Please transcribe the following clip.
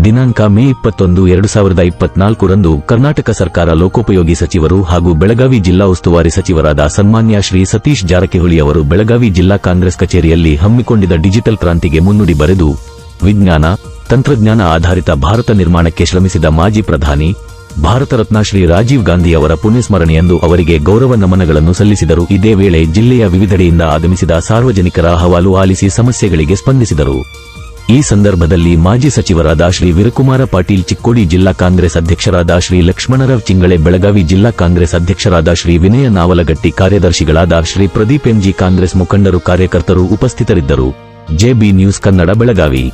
ದಿನಾಂಕ ಮೇ 21, 2024 ರಂದು ಕರ್ನಾಟಕ ಸರ್ಕಾರ ಲೋಕೋಪಯೋಗಿ ಸಚಿವರು ಹಾಗೂ ಬೆಳಗಾವಿ ಜಿಲ್ಲಾ ಉಸ್ತುವಾರಿ ಸಚಿವರಾದ ಸನ್ಮಾನ್ಯ ಶ್ರೀ ಸತೀಶ್ ಜಾರಕಿಹೊಳಿ ಅವರು ಬೆಳಗಾವಿ ಜಿಲ್ಲಾ ಕಾಂಗ್ರೆಸ್ ಕಚೇರಿಯಲ್ಲಿ ಹಮ್ಮಿಕೊಂಡಿದ್ದ ಡಿಜಿಟಲ್ ಕ್ರಾಂತಿಗೆ ಮುನ್ನುಡಿ ಬರೆದು ವಿಜ್ಞಾನ, ತಂತ್ರಜ್ಞಾನ ಆಧಾರಿತ ಭಾರತ ನಿರ್ಮಾಣಕ್ಕೆ ಶ್ರಮಿಸಿದ ಮಾಜಿ ಪ್ರಧಾನಿ, ಭಾರತ ರತ್ನ ಶ್ರೀ ರಾಜೀವ್ ಗಾಂಧಿ ಅವರ ಪುಣ್ಯಸ್ಮರಣೆಯಂದು ಅವರಿಗೆ ಗೌರವ ನಮನಗಳನ್ನು ಸಲ್ಲಿಸಿದರು. ಇದೇ ವೇಳೆ ಜಿಲ್ಲೆಯ ವಿವಿಧೆಡೆಯಿಂದ ಆಗಮಿಸಿದ ಸಾರ್ವಜನಿಕರ ಅಹವಾಲು ಆಲಿಸಿ ಸಮಸ್ಯೆಗಳಿಗೆ ಸ್ಪಂದಿಸಿದರು. ಈ ಸಂದರ್ಭದಲ್ಲಿ ಮಾಜಿ ಸಚಿವರಾದ ಶ್ರೀ ವೀರಕುಮಾರ ಪಾಟೀಲ್ ಚಿಕ್ಕೋಡಿ, ಜಿಲ್ಲಾ ಕಾಂಗ್ರೆಸ್ ಅಧ್ಯಕ್ಷರಾದ ಶ್ರೀ ಲಕ್ಷ್ಮಣರಾವ್ ಚಿಂಗಳೆ ಬೆಳಗಾವಿ, ಜಿಲ್ಲಾ ಕಾಂಗ್ರೆಸ್ ಅಧ್ಯಕ್ಷರಾದ ಶ್ರೀ ವಿನಯ ನಾವಲಗಟ್ಟಿ, ಕಾರ್ಯದರ್ಶಿಗಳಾದ ಶ್ರೀ ಪ್ರದೀಪ್ ಎಂಜಿ, ಕಾಂಗ್ರೆಸ್ ಮುಖಂಡರು, ಕಾರ್ಯಕರ್ತರು ಉಪಸ್ಥಿತರಿದ್ದರು. JB news Kannada, Belagavi.